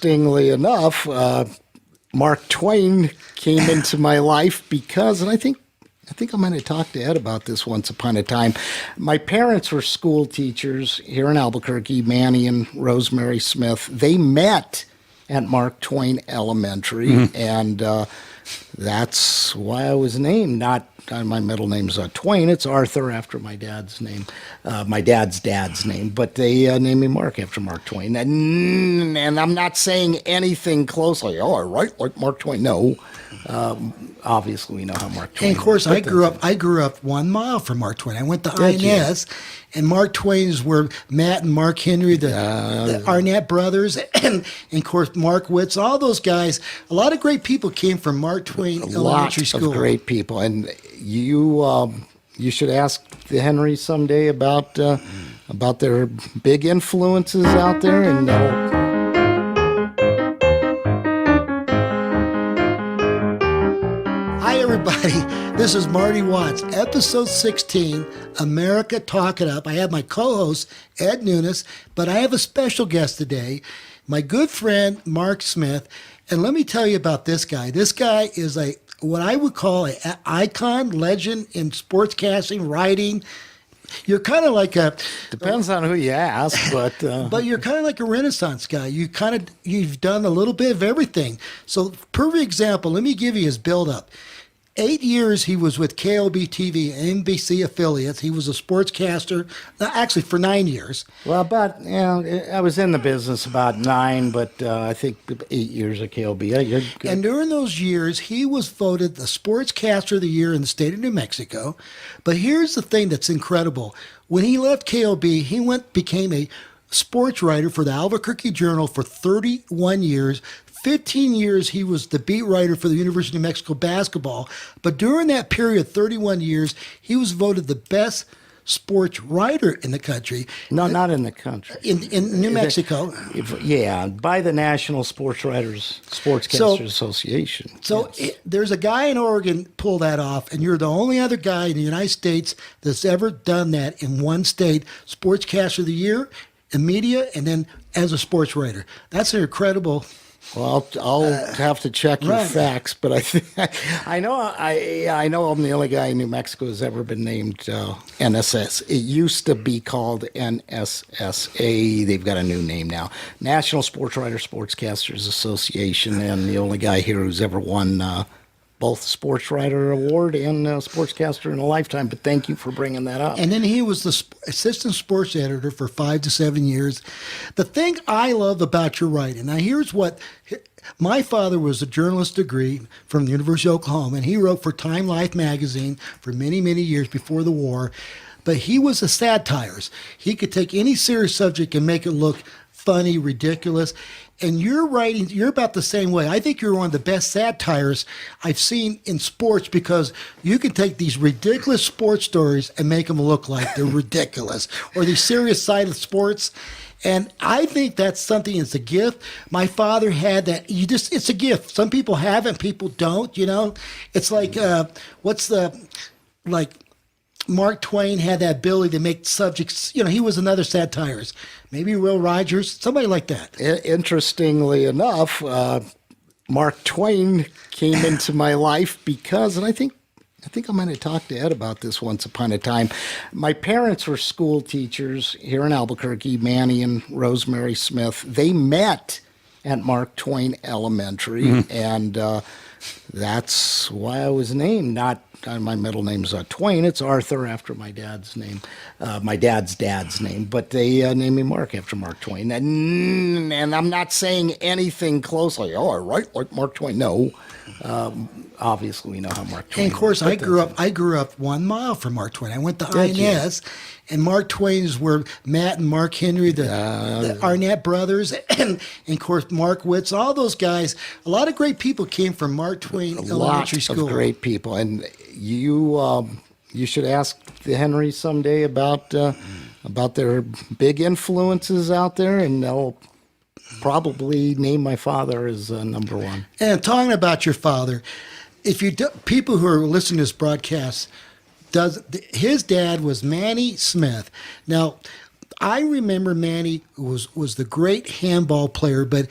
Interestingly enough, Mark Twain came into my life because, and I think I might have talked to Ed about this once upon a time. My parents were school teachers here in Albuquerque, Manny and Rosemary Smith. They met at Mark Twain Elementary, and that's why I was named. Not my middle name's Twain. It's Arthur after my dad's name, my dad's name. But they named me Mark after Mark Twain. And I'm not saying anything close like, oh, I write like Mark Twain. No. Obviously, we know how Mark Twain. And of course, I grew up 1 mile from Mark Twain. I went to Inez, and Mark Twain's were Matt and Mark Henry, the Arnett brothers, and of course Mark Witz. All those guys. A lot of great people came from Mark Twain Elementary School. A lot of great people, and you should ask the Henrys someday about their big influences out there and. Everybody, this is Marty Watts, episode 16, America Talk It Up. I have my co-host, Ed Nunez, but I have a special guest today, my good friend, Mark Smith. And let me tell you about this guy. This guy is what I would call an icon, legend in sportscasting, writing. You're kind of like a... Depends on who you ask, but... But you're kind of like a Renaissance guy. You've done a little bit of everything. So, perfect example, let me give you his build-up. 8 years he was with KLB TV, NBC affiliates. He was a sportscaster, actually for 9 years. Well, I was in the business about 9, but I think 8 years at KLB. And during those years, he was voted the Sportscaster of the Year in the state of New Mexico. But here's the thing that's incredible. When he left KLB, he became a sports writer for the Albuquerque Journal for 31 years. 15 years he was the beat writer for the University of New Mexico basketball. But during that period, 31 years, he was voted the best sports writer in the country. No, not in the country. In New Mexico. By the National Sportscasters Association. So there's a guy in Oregon pulled that off, and you're the only other guy in the United States that's ever done that in one state, Sportscaster of the Year, in media, and then as a sports writer. That's an incredible... Well, I'll have to check your facts, but I know I'm the only guy in New Mexico who's ever been named NSS. It used to be called NSSA. They've got a new name now, National Sports Writers Sportscasters Association, and the only guy here who's ever won both Sports Writer Award and Sportscaster in a lifetime. But thank you for bringing that up. And then he was the assistant sports editor for 5 to 7 years. The thing I love about your writing, now here's what, my father was a journalist degree from the University of Oklahoma, and he wrote for Time Life magazine for many, many years before the war. But he was a satires. He could take any serious subject and make it look funny, ridiculous. And you're writing, you're about the same way. I think you're one of the best satires I've seen in sports because you can take these ridiculous sports stories and make them look like they're ridiculous, or the serious side of sports. And I think that's something, it's a gift. My father had that. It's a gift. Some people have it, people don't, you know. It's like, Mark Twain had that ability to make subjects, he was another satirist. Maybe Will Rogers, somebody like that. Interestingly enough, Mark Twain came into my life because, and I think I might have talked to Ed about this once upon a time. My parents were school teachers here in Albuquerque, Manny and Rosemary Smith. They met at Mark Twain Elementary, and that's why I was named. Not my middle name's Twain. It's Arthur after my dad's name, my dad's name. But they named me Mark after Mark Twain. And I'm not saying anything close like, oh, I write like Mark Twain. No. Obviously, we know how Mark Twain. And of course, I grew up 1 mile from Mark Twain. I went to Inez, and Mark Twain's were Matt and Mark Henry, the Arnett brothers, and of course Mark Witz. All those guys. A lot of great people came from Mark Twain Elementary School. A lot of great people, and you should ask the Henrys someday about their big influences out there, and they'll probably name my father as number one. And talking about your father, if you people who are listening to this broadcast, his dad was Manny Smith. Now, I remember Manny was the great handball player, but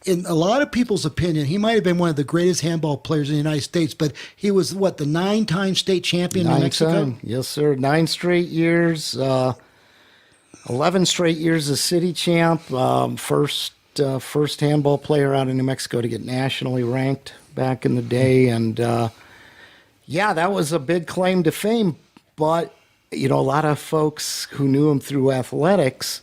in a lot of people's opinion, he might have been one of the greatest handball players in the United States. But he was what, the 9-time state champion in New Mexico? 9 time. Yes, sir. 9 straight years. 11 straight years as city champ. First handball player out of New Mexico to get nationally ranked back in the day. And yeah, that was a big claim to fame. But, a lot of folks who knew him through athletics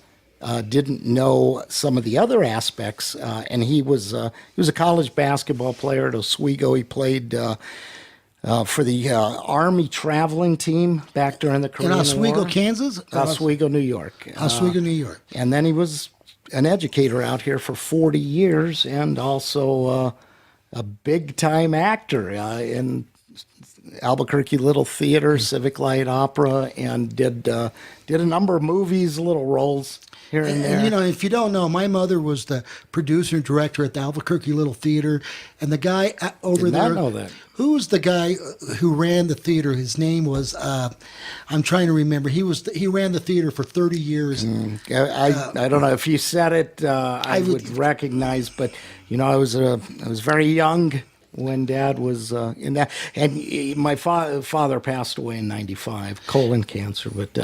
didn't know some of the other aspects. And he was a college basketball player at Oswego. He played for the Army traveling team back during the Korean In Oswego, War. Kansas? Oswego, New York. Oswego, New York. And then he was an educator out here for 40 years and also a big-time actor in Albuquerque Little Theater, Civic Light Opera, and did a number of movies, little roles here and there. And, if you don't know, my mother was the producer and director at the Albuquerque Little Theater, and the guy over Did not there. know that. Who was the guy who ran the theater? His name was I'm trying to remember. He ran the theater for 30 years. I don't know if you said it. I would recognize, but I was very young when Dad was in that, and my father passed away in '95, colon cancer. But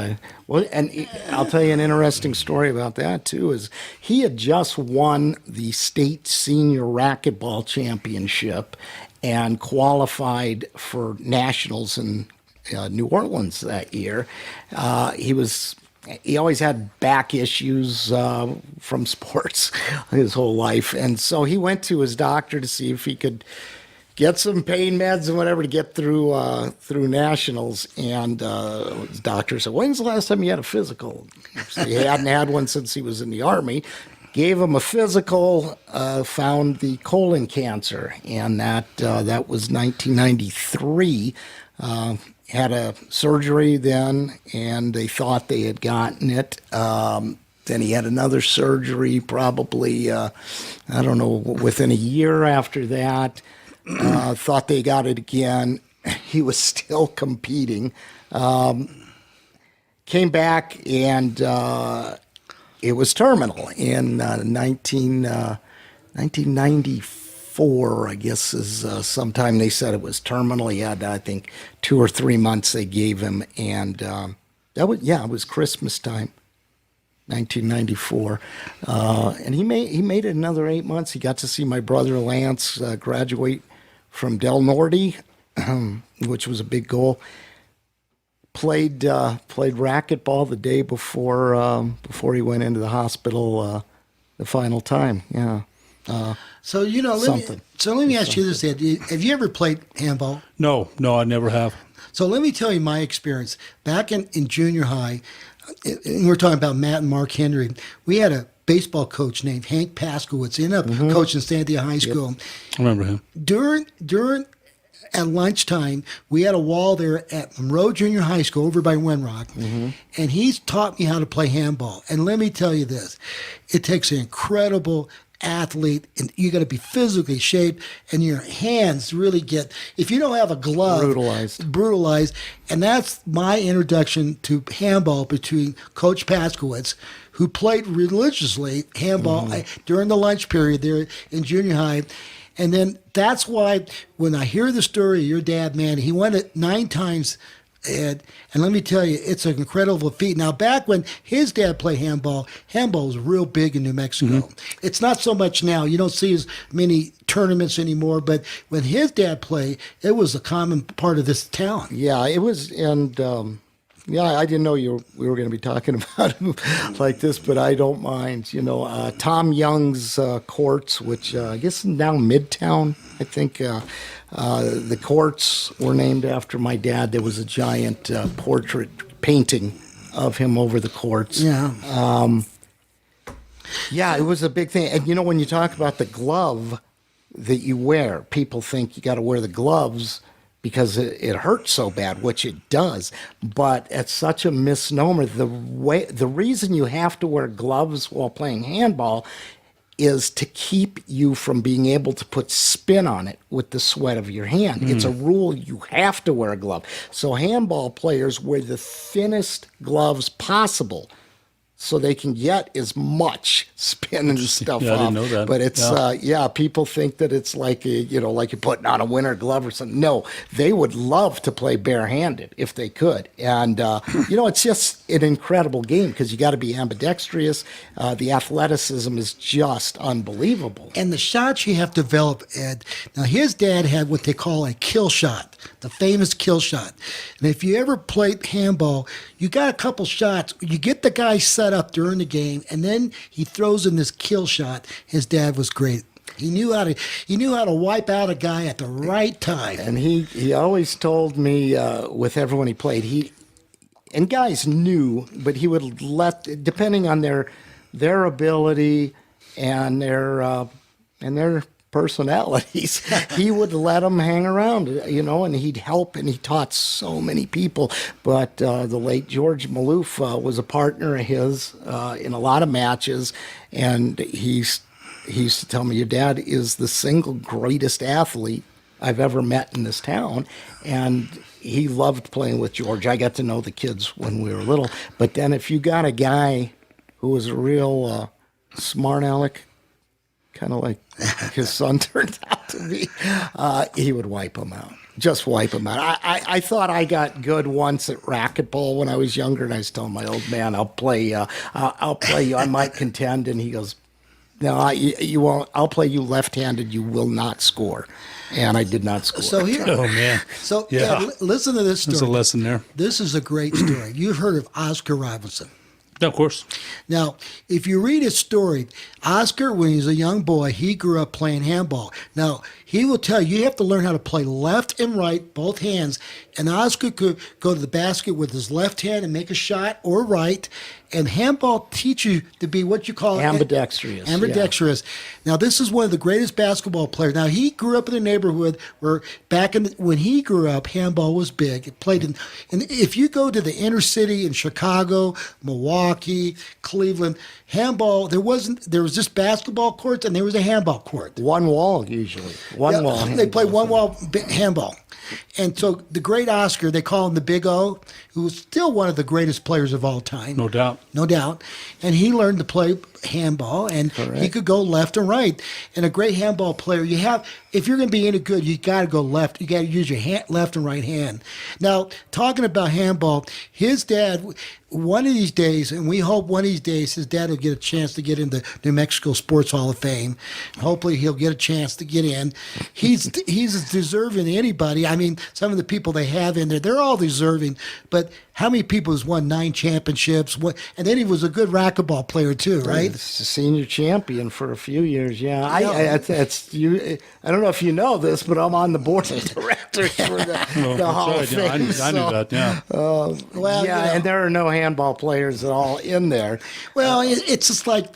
and I'll tell you an interesting story about that too. Is he had just won the state senior racquetball championship and qualified for nationals in New Orleans that year. He always had back issues from sports his whole life, and so he went to his doctor to see if he could get some pain meds and whatever to get through nationals. And his doctor said, "When's the last time you had a physical?" So he hadn't had one since he was in the Army. Gave him a physical, found the colon cancer, and that was 1993. Had a surgery then, and they thought they had gotten it. Then he had another surgery, probably, within a year after that. Thought they got it again. He was still competing. Came back, and it was terminal in 1994, I guess, is sometime they said it was terminal. He had, I think, 2 or 3 months they gave him, and it was Christmas time, 1994, and he made it another 8 months. He got to see my brother Lance graduate from Del Norte, which was a big goal. Played racquetball the day before he went into the hospital the final time. Yeah. So let me ask you this, Ed. Have you ever played handball? No, I never have. So let me tell you my experience. Back in junior high, and we're talking about Matt and Mark Henry, we had a baseball coach named Hank Paskowitz, ended up coaching Sandia High School. Yep. I remember him. During at lunchtime, we had a wall there at Monroe Junior High School over by Wenrock, and he's taught me how to play handball. And let me tell you this, it takes an incredible athlete, and you got to be physically shaped, and your hands really get, if you don't have a glove, brutalized. And that's my introduction to handball between Coach Paskowitz, who played religiously handball during the lunch period there in junior high. And then that's why when I hear the story of your dad, man, he won it 9 times, Ed, and let me tell you, it's an incredible feat. Now, back when his dad played handball was real big in New Mexico. It's not so much now. You don't see as many tournaments anymore, but when his dad played, it was a common part of this town. Yeah, it was, and I didn't know we were going to be talking about him like this, but I don't mind. Tom Young's courts, which I guess now Midtown, I think. The courts were named after my dad. There was a giant portrait painting of him over the courts. Yeah. It was a big thing. And when you talk about the glove that you wear, people think you got to wear the gloves because it hurts so bad, which it does. But it's such a misnomer. The reason you have to wear gloves while playing handball is to keep you from being able to put spin on it with the sweat of your hand. It's a rule. You have to wear a glove. So handball players wear the thinnest gloves possible so they can get as much spin and stuff Yeah, I off. didn't know that. But it's Yeah. people think that it's like like you're putting on a winter glove or something. No, they would love to play barehanded if they could. And it's just an incredible game because you got to be ambidextrous. The athleticism is just unbelievable. And the shots you have to develop, Ed. Now, his dad had what they call a kill shot, the famous kill shot. And if you ever played handball, you got a couple shots. You get the guy set up during the game, and then he throws in this kill shot. His dad was great. He knew how to wipe out a guy at the right time. And he always told me with everyone he played, and guys knew, but he would depending on their ability and their personalities, he would let them hang around, and he'd help, and he taught so many people. But the late George Maloof was a partner of his in a lot of matches, and he used to tell me, your dad is the single greatest athlete I've ever met in this town, and he loved playing with George. I got to know the kids when we were little, but then if you got a guy who was a real smart aleck, kind of like his son turned out to be, he would wipe him out. Just wipe him out. I thought I got good once at racquetball when I was younger, and I was telling my old man, I'll play you. I might contend, and he goes, no, you won't. I'll play you left-handed. You will not score. And I did not score. So here, Oh, man. so Yeah. Ed, listen to this story. There's a lesson there. This is a great story. You've heard of Oscar Robinson. Yeah, of course. Now, if you read his story, Oscar, when he was a young boy, he grew up playing handball. Now, he will tell you have to learn how to play left and right, both hands. And Oscar could go to the basket with his left hand and make a shot, or right. And handball teach you to be what you call Ambidextrous. Ambidextrous. Now, this is one of the greatest basketball players. Now, he grew up in a neighborhood where when he grew up, handball was big. It played and if you go to the inner city in Chicago, Milwaukee, Cleveland, handball, there was just basketball courts and there was a handball court. One wall, usually. One wall. They play handball. one wall handball. And so the great Oscar, they call him the Big O, who was still one of the greatest players of all time. No doubt. No doubt. And he learned to play handball, and he could go left and right. And a great handball player, if you're going to be any good, you got to go left. You got to use your left and right hand. Now, talking about handball, his dad, one of these days, and we hope one of these days, his dad will get a chance to get into New Mexico Sports Hall of Fame. Hopefully, he'll get a chance to get in. He's as deserving as anybody. I mean, some of the people they have in there, they're all deserving. But how many people has won 9 championships? And then he was a good racquetball player too, right? He's a senior champion for a few years. Yeah, I don't know if you know this, but I'm on the board of directors for the Hall of Fame. I knew that. Yeah. Well, and there are no handball players at all in there. Well, it's just like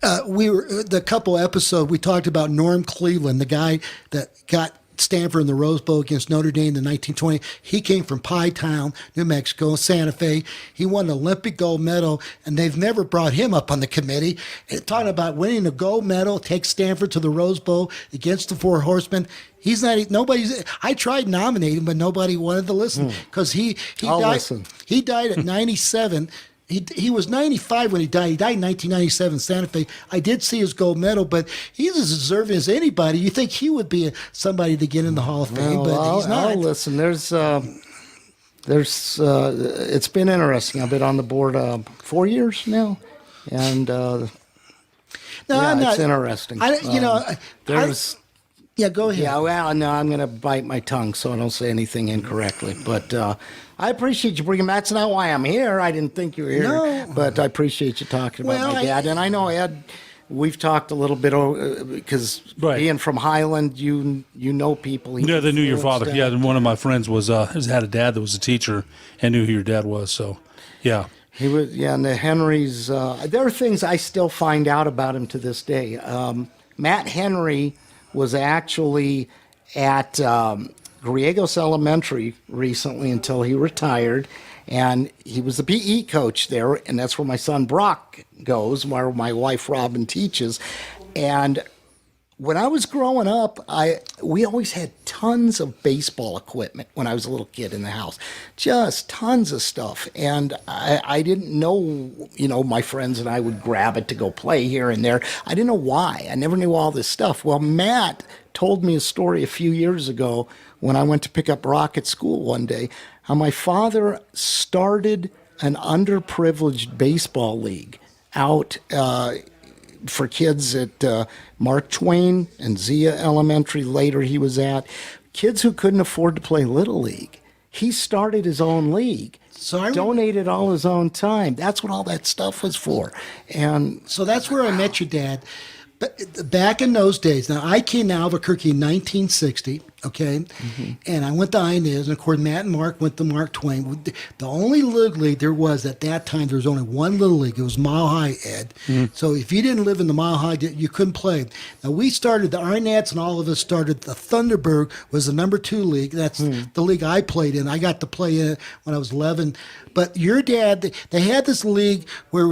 the couple episode we talked about Norm Cleveland, the guy that got Stanford in the Rose Bowl against Notre Dame in 1920. He came from Pie Town, New Mexico, Santa Fe. He won an Olympic gold medal, and they've never brought him up on the committee. And talking about winning a gold medal, take Stanford to the Rose Bowl against the Four Horsemen. He's not. Nobody's. I tried nominating, but nobody wanted to listen because he I'll died. listen. He died at 97. He was 95 when he died. He died in 1997 in Santa Fe. I did see his gold medal, but he's as deserving as anybody. You think he would be somebody to get in the Hall of Fame, but he's not. I'll listen. There's it's been interesting. I've been on the board 4 years now, and No, I'm not. it's interesting. There's. Yeah, go ahead. Yeah, well, no, I'm going to bite my tongue so I don't say anything incorrectly. But I appreciate you bringing. That's not why I'm here. I didn't think you were here. No. But I appreciate you talking about Well, my dad. And I know, Ed, we've talked a little bit because being from Highland, you know people. Yeah, they knew your father. influenced Yeah, them. and one of my friends had a dad that was a teacher and knew who your dad was. So, yeah. He was, and the Henrys. There are things I still find out about him to this day. Matt Henry was actually at Griegos Elementary recently until he retired, and he was the PE coach there, and that's where my son Brock goes, where my wife Robin teaches. And when I was growing up, we always had tons of baseball equipment when I was a little kid in the house, just tons of stuff. And I didn't know, my friends and I would grab it to go play here and there. I didn't know why. I never knew all this stuff. Well, Matt told me a story a few years ago when I went to pick up Rock at school one day, how my father started an underprivileged baseball league out for kids at Mark Twain and Zia Elementary. Later, he was at kids who couldn't afford to play Little League. He started his own league. So I donated all his own time. That's what all that stuff was for. And so that's where I met your dad. But back in those days, now I came to Albuquerque in 1960, okay? And I went to Inez, and of course Matt and Mark went to Mark Twain. The only little league there was at that time, there was only one little league. It was Mile High, Ed. So if you didn't live in the Mile High, you couldn't play. Now we started, the Arnetts and all of us started, the Thunderbird was the number 2 league. That's the league I played in. I got to play in it when I was 11. But your dad, they had this league where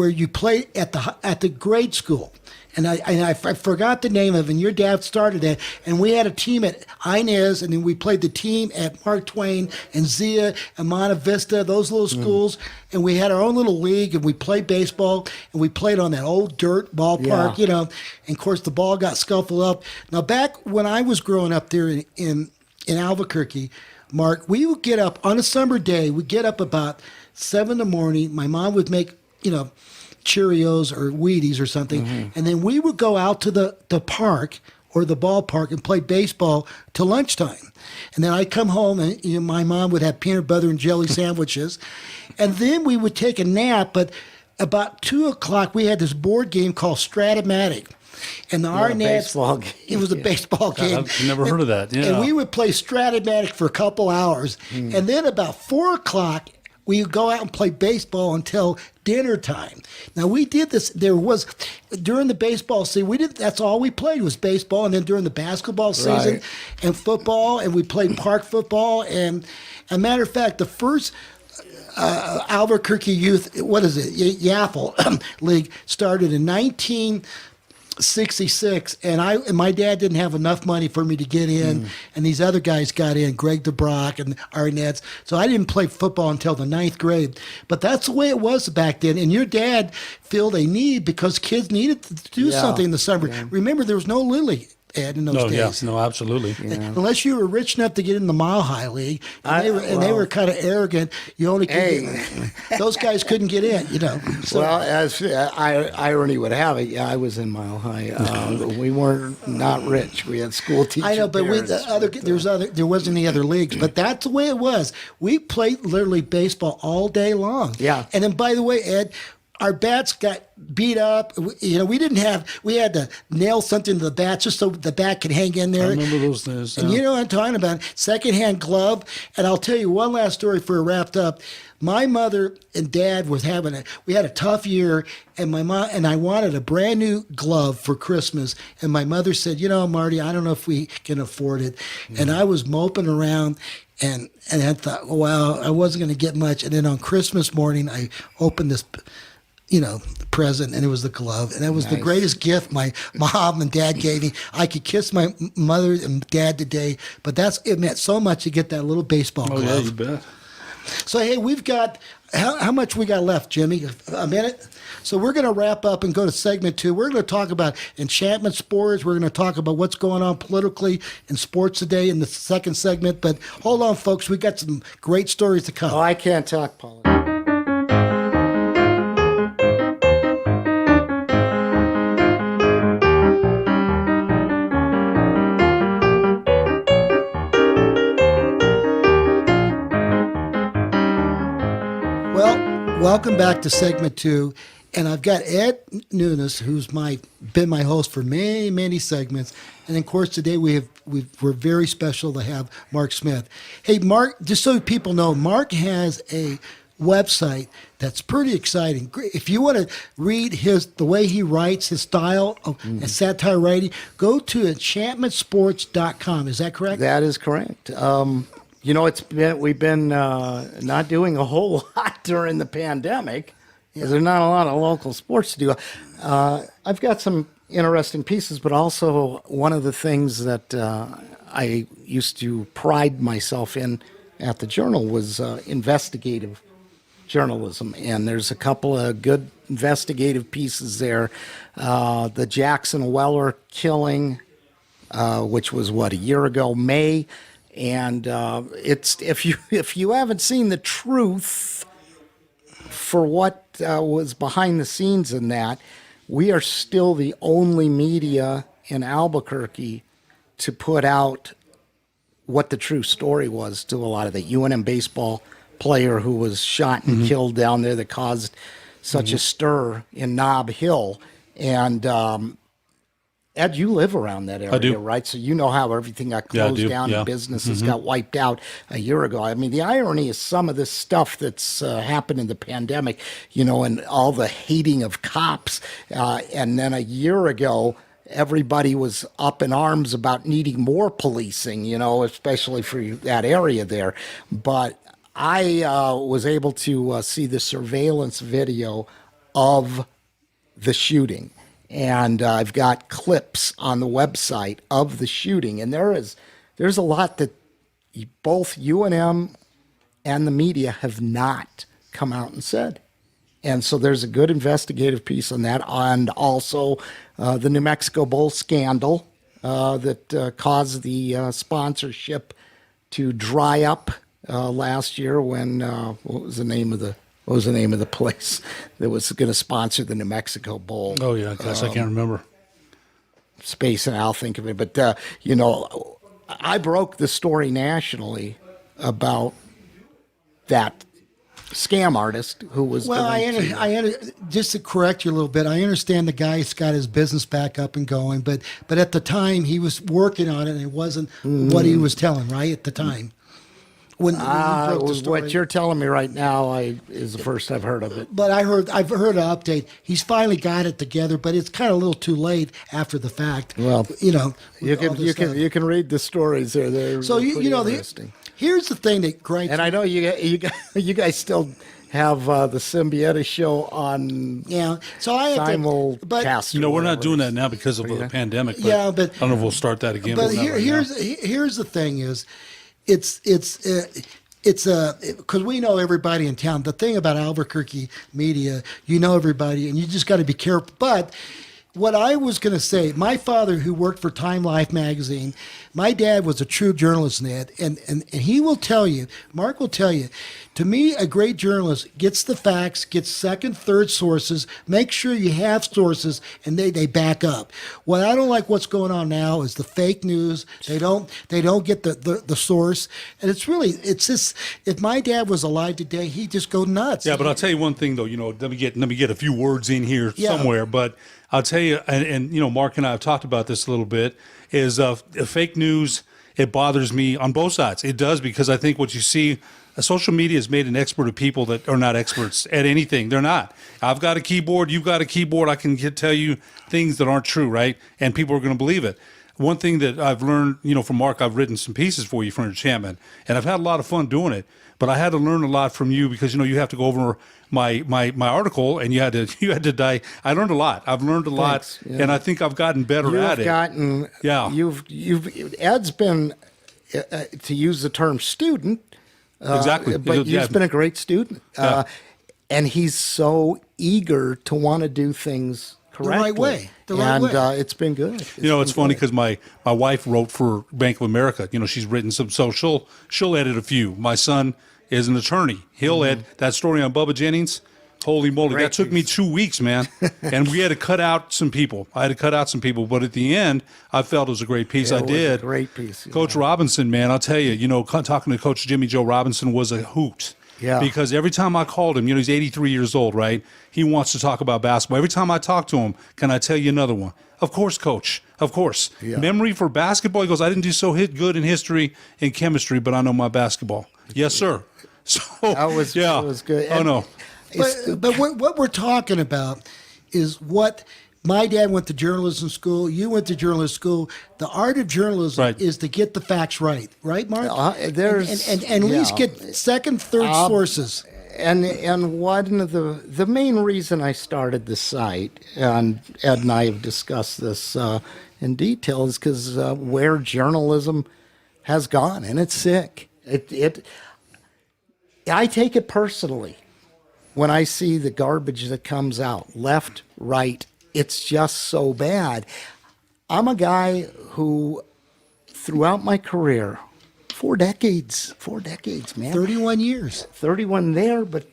you played at the grade school. And I forgot the name of it, and your dad started it. And we had a team at Inez, and then we played the team at Mark Twain and Zia and Monte Vista, those little schools. And we had our own little league, and we played baseball, and we played on that old dirt ballpark, And of course, the ball got scuffled up. Now, back when I was growing up there in Albuquerque, Mark, we would get up on a summer day. We'd get up about 7 in the morning. My mom would make, Cheerios or Wheaties or something. And then we would go out to the park or the ballpark and play baseball till lunchtime. And then I'd come home and my mom would have peanut butter and jelly sandwiches. And then we would take a nap. But about 2 o'clock, we had this board game called Stratomatic. And the Arnetts, it was a baseball game. I've never heard of that. Yeah. And we would play Stratomatic for a couple hours. And then about 4 o'clock, we would go out and play baseball until dinner time. Now we did this. There was during the baseball season. That's all we played was baseball, and then during the basketball season and football, and we played park football. And a matter of fact, the first Albuquerque Youth, Yaffle League started in 1966, and my dad didn't have enough money for me to get in, and these other guys got in, Greg DeBrock and Arnetts. So I didn't play football until the 9th grade. But that's the way it was back then. And your dad filled a need because kids needed to do something in the summer. Yeah. Remember, there was no Lily, Ed, in those days. No, absolutely. Yeah. Unless you were rich enough to get in the Mile High League, they were kind of arrogant. You only could those guys couldn't get in, So. Well, as irony would have it, I was in Mile High. We were not rich. We had school teachers. I know, but there wasn't any other leagues. But that's the way it was. We played literally baseball all day long. Yeah. And then, by the way, Ed, our bats got beat up. We had to nail something to the bat just so the bat could hang in there. I remember those days. And you know what I'm talking about. Secondhand glove. And I'll tell you one last story for wrapped up. My mother and dad we had a tough year, and my mom and I wanted a brand new glove for Christmas. And my mother said, Marty, I don't know if we can afford it. And I was moping around. And I thought, well, I wasn't going to get much. And then on Christmas morning, I opened this present, and it was the glove. And that was the greatest gift my mom and dad gave me. I could kiss my mother and dad today, but it meant so much to get that little baseball glove. Yeah, you bet. So, hey, we've got, how much we got left, Jimmy? A minute? So we're going to wrap up and go to segment 2. We're going to talk about enchantment sports. We're going to talk about what's going on politically in sports today in the second segment. But hold on, folks. We got some great stories to come. Oh, I can't talk politics. Welcome back to segment 2, and I've got Ed Nunez, who's been my host for many, many segments, and of course today we're very special to have Mark Smith. Hey, Mark, just so people know, Mark has a website that's pretty exciting. If you want to read the way he writes, his style of satire writing, go to enchantmentsports.com. Is that correct? That is correct. We've been not doing a whole lot during the pandemic because there's not a lot of local sports to do. I've got some interesting pieces, but also one of the things that I used to pride myself in at the Journal was investigative journalism, and there's a couple of good investigative pieces there. The Jackson Weller killing, which was a year ago, May, and it's if you haven't seen the truth for what was behind the scenes in that, we are still the only media in Albuquerque to put out what the true story was to a lot of the UNM baseball player who was shot and killed down there that caused such a stir in Nob Hill. And Ed, you live around that area, I do. right? So you know how everything got Yeah, I closed do. down Yeah. and businesses got wiped out a year ago. I mean, the irony is some of this stuff that's happened in the pandemic, and all the hating of cops. And then a year ago, everybody was up in arms about needing more policing, especially for that area there. But I was able to see the surveillance video of the shooting. And I've got clips on the website of the shooting. And there's a lot that both UNM and the media have not come out and said. And so there's a good investigative piece on that. And also the New Mexico Bowl scandal that caused the sponsorship to dry up last year when, what was the name of the place that was going to sponsor the New Mexico Bowl? Oh yeah, I guess I can't remember. Space, and I'll think of it. But, I broke the story nationally about that scam artist who was Well, just to correct you a little bit, I understand the guy's got his business back up and going, but at the time he was working on it and it wasn't what he was telling, right, at the time. When you broke the story. What you're telling me right now is the first I've heard of it. But I've heard an update. He's finally got it together, but it's kind of a little too late after the fact. Well, with all You this stuff. can read the stories there. They're So pretty interesting. Here's the thing that gripes. And I know you guys still have the Symbieta show on. Yeah. So I have simulcast. We're not doing that now because of the pandemic. But Yeah, but- I don't know if we'll start that again. But not right now. here's the thing is, it's because we know everybody in town. The thing about Albuquerque media, everybody, and you just got to be careful. But what I was going to say, my father, who worked for Time Life magazine, my dad was a true journalist, Ned, and he will tell you, Mark will tell you, to me, a great journalist gets the facts, gets second, third sources, make sure you have sources, and they back up. What I don't like what's going on now is the fake news. They don't get the source, and it's just, if my dad was alive today, he'd just go nuts. Yeah, but I'll tell you one thing though. Let me get a few words in here Yeah. somewhere. But I'll tell you, and Mark and I have talked about this a little bit. Is fake news? It bothers me on both sides. It does, because I think what you see. Social media has made an expert of people that are not experts at anything. They're not. I've got a keyboard. You've got a keyboard. I can tell you things that aren't true, right? And people are going to believe it. One thing that I've learned, from Mark, I've written some pieces for you for Enchantment, and I've had a lot of fun doing it. But I had to learn a lot from you because you have to go over my article, and you had to die. I learned a lot. I've learned a lot, yeah. and I think I've gotten better at it. Ed's been, to use the term student. Exactly. But he's been a great student. And he's so eager to want to do things correctly. The right way. It's been good. It's funny because my wife wrote for Bank of America. She's written some, so she'll edit a few. My son is an attorney. He'll edit that story on Bubba Jennings. Holy moly, that took me 2 weeks, man. And we had to cut out some people. But at the end, I felt it was a great piece. It was a great piece. Coach Robinson, man, I'll tell you, talking to Coach Jimmy Joe Robinson was a hoot. Yeah. Because every time I called him, he's 83 years old, right? He wants to talk about basketball. Every time I talk to him, can I tell you another one? Of course, Coach. Of course. Yeah. Memory for basketball. He goes, I didn't do so good in history and chemistry, but I know my basketball. Yes, sir. So That was good. Oh, no. But what we're talking about is what my dad went to journalism school. You went to journalism school. The art of journalism is to get the facts right, Mark? There's and at least get second, third sources. and one of the main reason I started the site, and Ed and I have discussed this in detail, is because where journalism has gone, and it's sick. I take it personally when I see the garbage that comes out, left, right. It's just so bad. I'm a guy who, throughout my career, 4 decades, man. 31 years. 31 there, but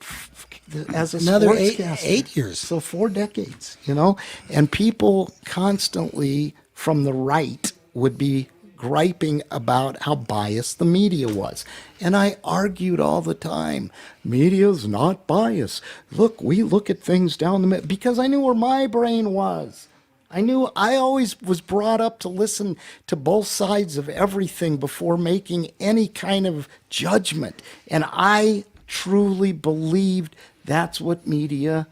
as a Another sportscaster. 8 years. So 4 decades, and people constantly from the right would be griping about how biased the media was. And I argued all the time, media's not biased. Look, we look at things down the middle, because I knew where my brain was. I always was brought up to listen to both sides of everything before making any kind of judgment. And I truly believed that's what media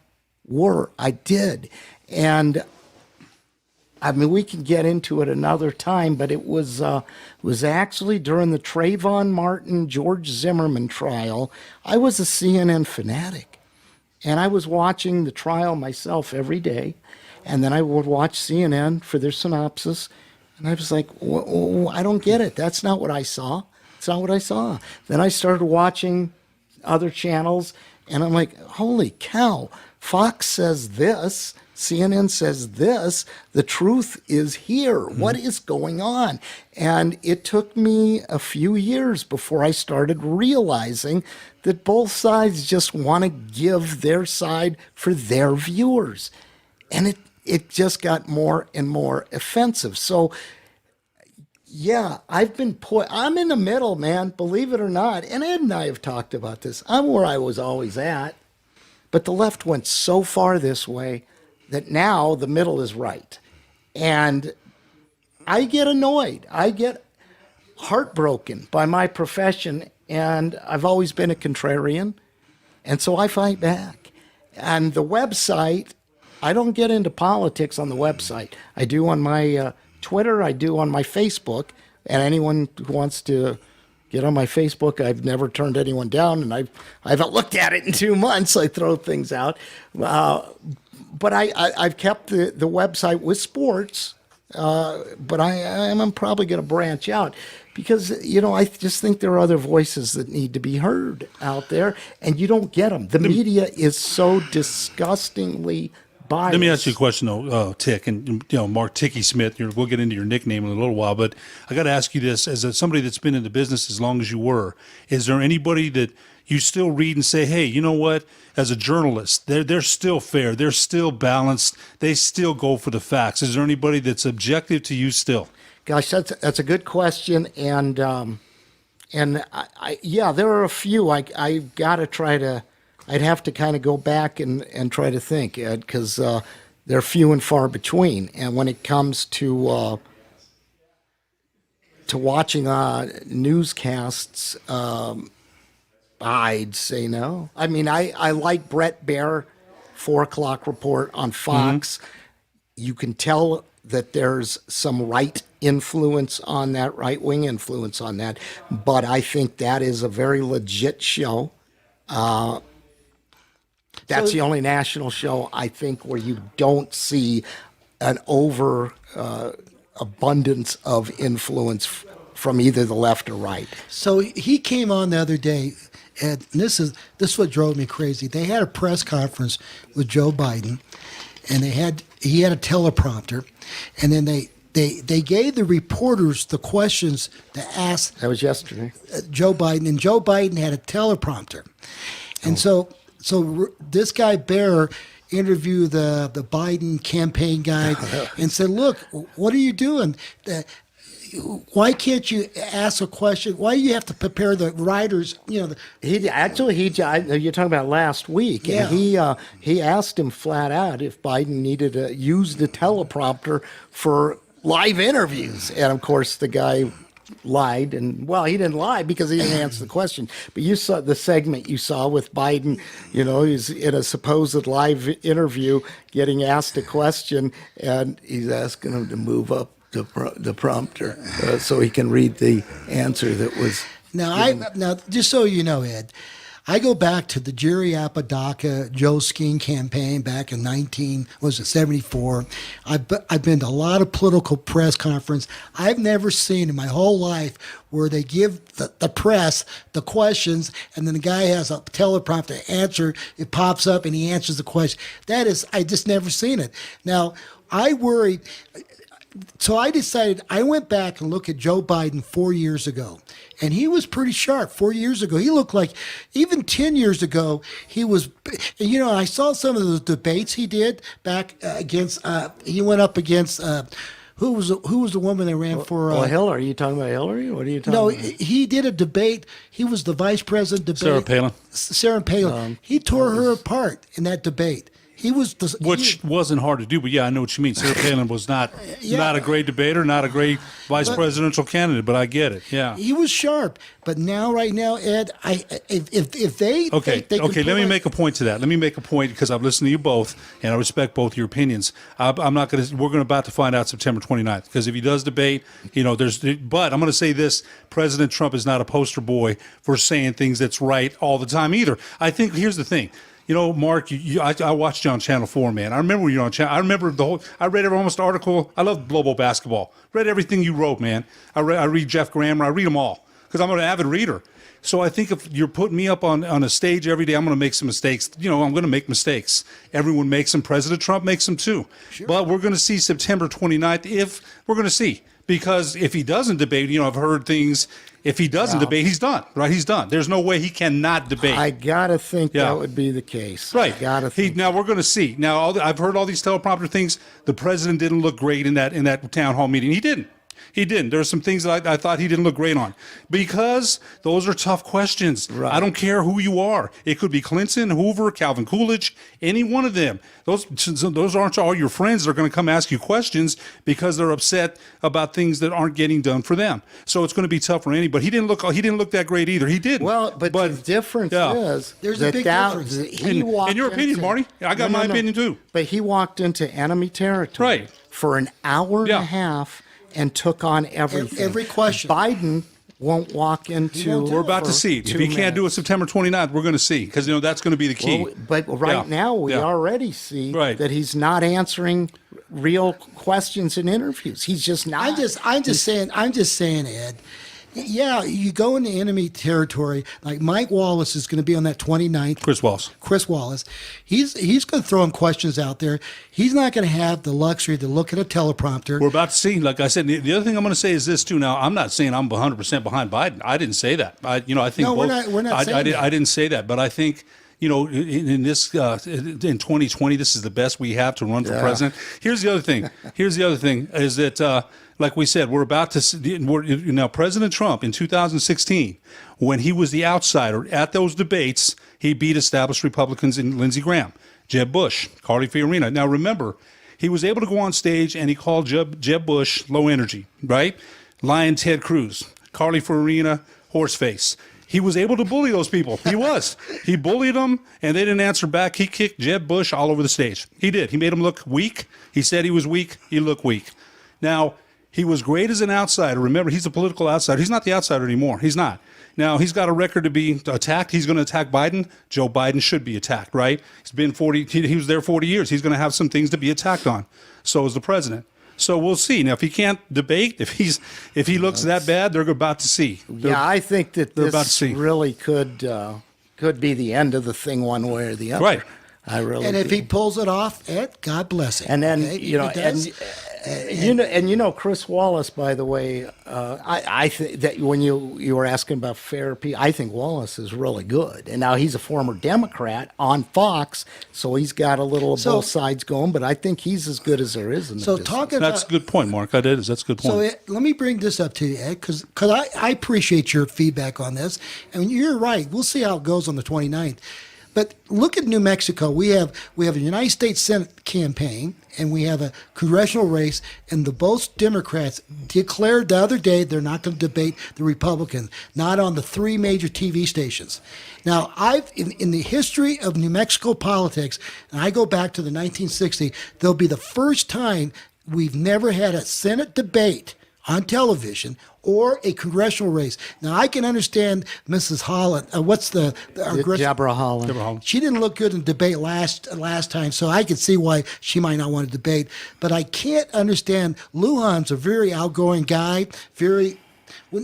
were. I did. And I mean, we can get into it another time, but it was actually during the Trayvon Martin, George Zimmerman trial. I was a CNN fanatic, and I was watching the trial myself every day, and then I would watch CNN for their synopsis, and I was like, I don't get it. That's not what I saw. It's not what I saw. Then I started watching other channels, and I'm like, holy cow, Fox says this, CNN says this, the truth is here. What is going on? And it took me a few years before I started realizing that both sides just want to give their side for their viewers. And it just got more and more offensive. So, yeah, I'm in the middle, man, believe it or not. And Ed and I have talked about this. I'm where I was always at. But the left went so far this way that now the middle is right. And I get annoyed. I get heartbroken by my profession. And I've always been a contrarian. And so I fight back. And the website, I don't get into politics on the website. I do on my Twitter. I do on my Facebook. And anyone who wants to get on my Facebook, I've never turned anyone down, and I haven't looked at it in 2 months. I throw things out. But I've kept the website with sports, but I'm probably going to branch out because, I just think there are other voices that need to be heard out there, and you don't get them. The media is so disgustingly biased. Let me ask you a question, though, Tick, and Mark Ticky Smith. We'll get into your nickname in a little while, but I got to ask you this: as somebody that's been in the business as long as you were, is there anybody that you still read and say, "Hey, you know what? As a journalist, they're still fair, they're still balanced, they still go for the facts"? Is there anybody that's objective to you still? Gosh, that's a good question, and yeah, there are a few. I got to try to. I'd have to kind of go back and try to think, Ed, because they're few and far between. And when it comes to watching newscasts, I'd say no. I mean, I like Brett Baer, 4 o'clock report on Fox. Mm-hmm. You can tell that there's some right influence on that, right-wing influence on that. But I think that is a very legit show. That's the only national show, I think, where you don't see an abundance of influence from either the left or right. So he came on the other day, and this is what drove me crazy. They had a press conference with Joe Biden, and he had a teleprompter, and then they gave the reporters the questions to ask. That was yesterday. Joe Biden, and Joe Biden had a teleprompter, and so this guy Baer interviewed the Biden campaign guy and said, "Look, what are you doing? Why can't you ask a question? Why do you have to prepare the writers?" You're talking about last week, yeah. And he asked him flat out if Biden needed to use the teleprompter for live interviews, and of course the guy lied, and well, he didn't lie because he didn't answer the question. But you saw the segment you saw with Biden, he's in a supposed live interview getting asked a question, and he's asking him to move up the prompter so he can read the answer that was now, just so you know, Ed, I go back to the Jerry Apodaca, Joe Skeen campaign back in 74. I've been to a lot of political press conference. I've never seen in my whole life where they give the press the questions and then the guy has a teleprompter to answer. It pops up and he answers the question. I just never seen it. Now, I worried. So I decided, I went back and looked at Joe Biden 4 years ago, and he was pretty sharp 4 years ago. He looked like, even 10 years ago, he was, I saw some of the debates he did back against, he went up against, who was the woman that ran for? Hillary. Are you talking about Hillary? What are you talking No, about? he did a debate. He was the vice president debate. Sarah Palin. Sarah Palin. He tore her apart in that debate. He was Which wasn't hard to do, but yeah, I know what you mean. Sarah Palin was not a great debater, not a great vice presidential candidate, but I get it. Yeah, he was sharp. But right now, Ed, if they think they can let me make a point to that. Let me make a point because I've listened to you both, and I respect both your opinions. I'm not going to. We're about to find out September 29th because if he does debate, But I'm going to say this: President Trump is not a poster boy for saying things that's right all the time either. I think here's the thing. Mark, I watched you on Channel 4, man. I remember you on Channel. I remember I read almost article. I love global basketball. Read everything you wrote, man. I read Jeff Grammer. I read them all because I'm an avid reader. So I think if you're putting me up on a stage every day, I'm going to make some mistakes. I'm going to make mistakes. Everyone makes them. President Trump makes them too. Sure. But we're going to see September 29th if we're going to see. Because if he doesn't debate, I've heard things. If he doesn't debate, he's done, right? He's done. There's no way he cannot debate. I gotta think that would be the case. Right. I gotta think. Now we're going to see. Now I've heard all these teleprompter things. The president didn't look great in that town hall meeting. He didn't. He didn't. There are some things that I thought he didn't look great on because those are tough questions. Right. I don't care who you are. It could be Clinton, Hoover, Calvin Coolidge, any one of them. Those aren't all your friends that are going to come ask you questions because they're upset about things that aren't getting done for them. So it's going to be tough for anybody. He didn't look that great either. He didn't. Well, but the difference is there's a big difference. In your opinion, Marty, I got my opinion too. But he walked into enemy territory for an hour and a half and took on everything. Every question. Biden won't walk into. We're about to see. If he can't do it September 29th, we're going to see because that's going to be the key. Well, but now we already see that he's not answering real questions in interviews. He's just not. I'm just saying, Ed. Yeah, you go into enemy territory. Like Mike Wallace is going to be on that 29th. Chris Wallace. He's going to throw him questions out there. He's not going to have the luxury to look at a teleprompter. We're about to see. Like I said, the other thing I'm going to say is this too. Now, I'm not saying I'm 100% behind Biden. I didn't say that. I think we're not saying that. I didn't say that, but I think. In 2020, this is the best we have to run for president. Here's the other thing. Is that, like we said, we're about to see, now President Trump in 2016, when he was the outsider at those debates, he beat established Republicans in Lindsey Graham, Jeb Bush, Carly Fiorina. Now remember, he was able to go on stage and he called Jeb Bush low energy, right? Lion Ted Cruz, Carly Fiorina, horseface. He was able to bully those people. He was. He bullied them, and they didn't answer back. He kicked Jeb Bush all over the stage. He did. He made him look weak. He said he was weak. He looked weak. Now, he was great as an outsider. Remember, he's a political outsider. He's not the outsider anymore. He's not. Now, he's got a record to be attacked. He's going to attack Biden. Joe Biden should be attacked, right? He's been 40. He was there 40 years. He's going to have some things to be attacked on. So is the president. So we'll see. Now, if he can't debate, if he looks that bad, they're about to see. I think that this really could be the end of the thing one way or the other. Right. I really. And if he pulls it off, Ed, God bless him. And then Chris Wallace, by the way, I think that when you were asking about fair people, I think Wallace is really good. And now he's a former Democrat on Fox, so he's got a little of both sides going. But I think he's as good as there is in the business. That's a good point, Mark. That's a good point. So let me bring this up to you, Ed, because I appreciate your feedback on this. And you're right. We'll see how it goes on the 29th. But look at New Mexico. We have a United States Senate campaign, and we have a congressional race, and both Democrats declared the other day they're not going to debate the Republicans, not on the three major TV stations. Now, in the history of New Mexico politics, and I go back to the 1960s, there'll be the first time we've never had a Senate debate on television or a congressional race. Now, I can understand Mrs. Holland. Deborah Holland. Deborah Holland. She didn't look good in debate last time, so I could see why she might not want to debate. But I can't understand. Lujan's a very outgoing guy,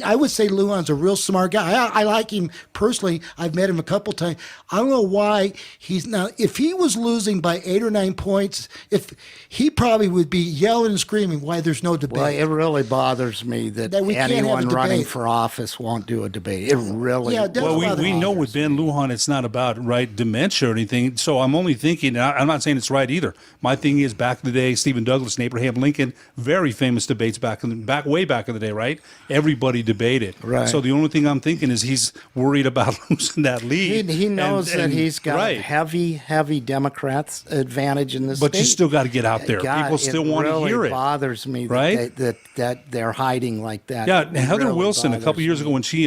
I would say Lujan's a real smart guy. I like him personally. I've met him a couple times. I don't know why he's now. If he was losing by 8 or 9 points, if he probably would be yelling and screaming why there's no debate. Well, it really bothers me that we can't have a anyone running debate. for office won't do a debate. It really. Yeah, it does Well, bother we me. know with Ben Lujan, it's not about dementia or anything. So I'm only thinking. I'm not saying it's right either. My thing is back in the day, Stephen Douglas and Abraham Lincoln, very famous debates way back in the day, right? Everybody debated. Right. So the only thing I'm thinking is he's worried about losing that lead. He knows that he's got right. a heavy Democrats advantage in this But state. you still got to get out there. God, People still want to really hear it. Bothers me Right? that they're hiding like that. Yeah, It Heather really Wilson, a couple bothers years me. ago when she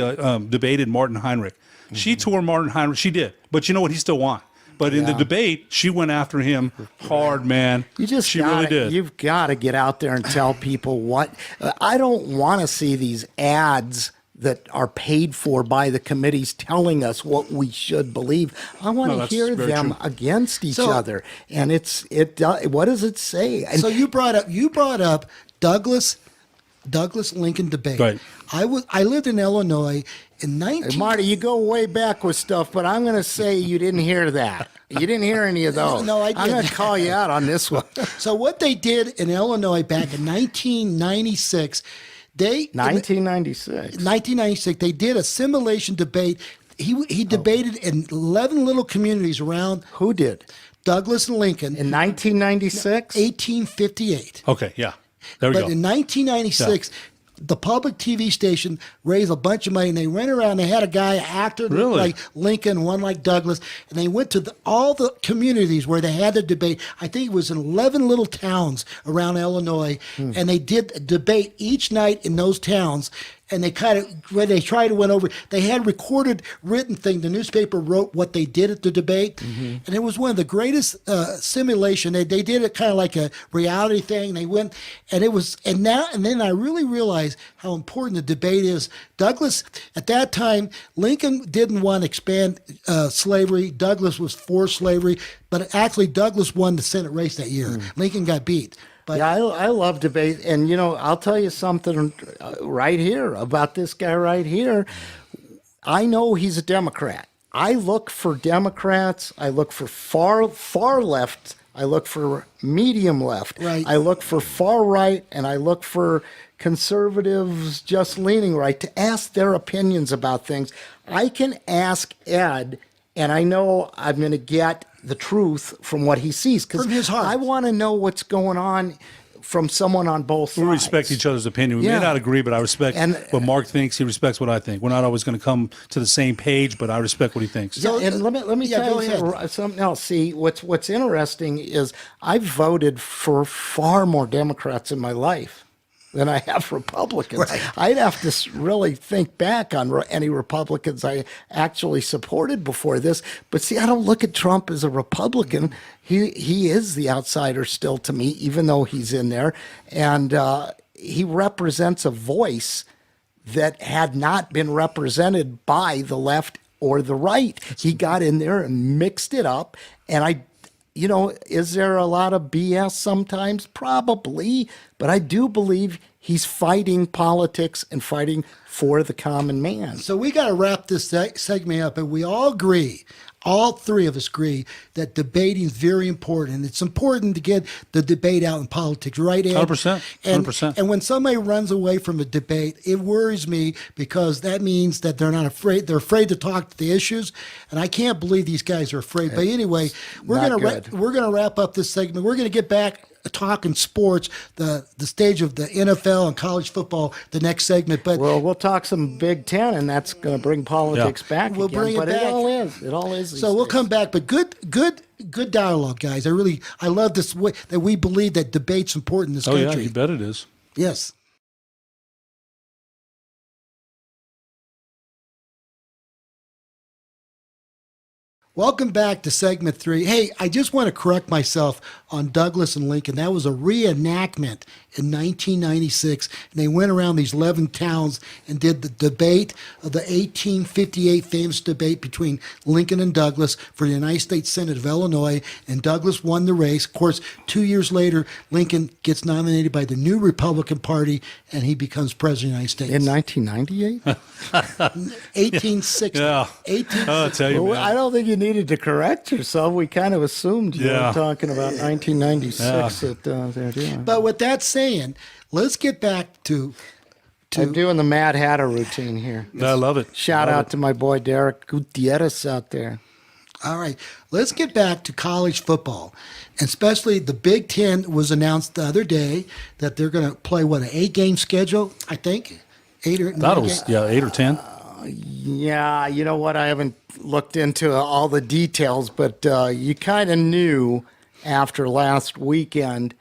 debated Martin Heinrich, she tore Martin Heinrich. She did. But you know what? He still won. But in the debate, she went after him hard, man. She really did. You've got to get out there and tell people what. I don't want to see these ads that are paid for by the committees telling us what we should believe. I want No, to that's hear very them true. against each So- other. And what does it say? And So you brought up Douglas Lincoln debate. Right. I lived in Illinois in 19. Marty, you go way back with stuff, but I'm going to say you didn't hear that. You didn't hear any of those. No, I I'm going didn't. to call you out on this one. So what they did in Illinois back in 1996, 1996, they did a simulation debate. He debated in 11 little communities around Who did? Douglas and Lincoln In 1996? 1858. Okay, yeah. There we But go. in 1996, the public TV station raised a bunch of money, and they went around. They had a guy, actor Really? like Lincoln, one like Douglas, and they went to all the communities where they had the debate. I think it was in 11 little towns around Illinois, and they did a debate each night in those towns. And they when they tried to win over, they had recorded written thing. The newspaper wrote what they did at the debate, and it was one of the greatest simulation. They did it kind of like a reality thing. They went, and then I really realized how important the debate is. Douglas, at that time, Lincoln didn't want to expand slavery. Douglas was for slavery, but actually Douglas won the Senate race that year. Lincoln got beat. But Yeah, I love debate. And, I'll tell you something right here about this guy right here. I know he's a Democrat. I look for Democrats. I look for far left. I look for medium left. Right. I look for far right. And I look for conservatives just leaning right to ask their opinions about things. I can ask Ed, and I know I'm going to get the truth from what he sees, because From his heart. I want to know what's going on from someone on both sides. We respect each other's opinion. We Yeah. may not agree, but I respect And- what Mark thinks. He respects what I think. We're not always going to come to the same page, but I respect what he thinks. Yeah, and let me Yeah, tell go you ahead. something else. See, what's interesting is I've voted for far more Democrats in my life than I have Republicans. Right. I'd have to really think back on any Republicans I actually supported before this. But see, I don't look at Trump as a Republican. He is the outsider still to me, even though he's in there. And he represents a voice that had not been represented by the left or the right. He got in there and mixed it up. And is there a lot of BS sometimes? Probably. But I do believe he's fighting politics and fighting for the common man. So we got to wrap this segment up, and we all agree, all three of us agree, that debating is very important. It's important to get the debate out in politics, right, Ed? 100%, And- 100%. And when somebody runs away from a debate, it worries me, because that means that they're not afraid. They're afraid to talk to the issues, and I can't believe these guys are afraid. But anyway, we're not gonna good. we're gonna wrap up this segment. We're gonna get back talking sports, the stage of the NFL and college football, the next segment. But Well, we'll talk some Big Ten, and that's going to bring politics back We'll again. bring it but back. It all is. these So we'll days. come back, but good dialogue, guys. I love this way that we believe that debate's important in this Oh, yeah, country. you bet it is. Yes. Welcome back to segment 3. Hey, I just want to correct myself on Douglas and Lincoln. That was a reenactment in 1996. And they went around these 11 towns and did the debate of the 1858 famous debate between Lincoln and Douglas for the United States Senate of Illinois. And Douglas won the race. Of course, 2 years later, Lincoln gets nominated by the new Republican Party, and he becomes president of the United States. In 1998? 1860. Yeah. 1860. I'll tell you, Well, man. I don't think you needed to correct yourself. We kind of assumed you Yeah. were talking about 1996 at there. Yeah. But with that saying, let's get back to I'm doing the Mad Hatter routine here. I love it. Shout Love out to my boy Derek Gutierrez out there. all right. Let's get back to college football, and especially the Big Ten was announced the other day that they're going to play an 8-game schedule. I think 8 or 9 Thought it was games. 8 or 10. Yeah, you know what? I haven't looked into all the details, but you kind of knew after last weekend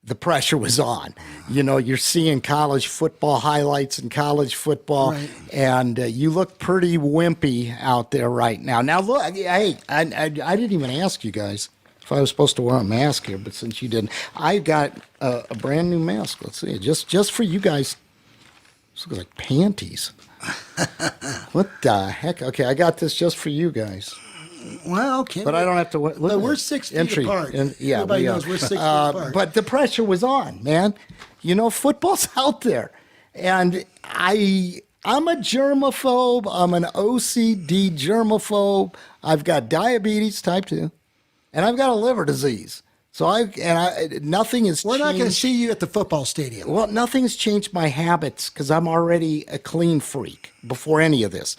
the pressure was on. You know, you're seeing college football highlights in college football, Right. and you look pretty wimpy out there right now. Now, look, hey, I didn't even ask you guys if I was supposed to wear a mask here, but since you didn't, I got a brand new mask. Let's see, just for you guys. This looks like panties. What the heck? Okay, I got this just for you guys. Well, okay. But I don't have to. Look But at we're it. 6 feet apart. Yeah, Everybody we knows are. we're 6 feet apart. But the pressure was on, man. You know, football's out there, and I'm a germaphobe. I'm an OCD germaphobe. I've got diabetes type 2, and I've got a liver disease. So nothing has We're changed. not going to see you at the football stadium. Well, nothing's changed my habits because I'm already a clean freak before any of this.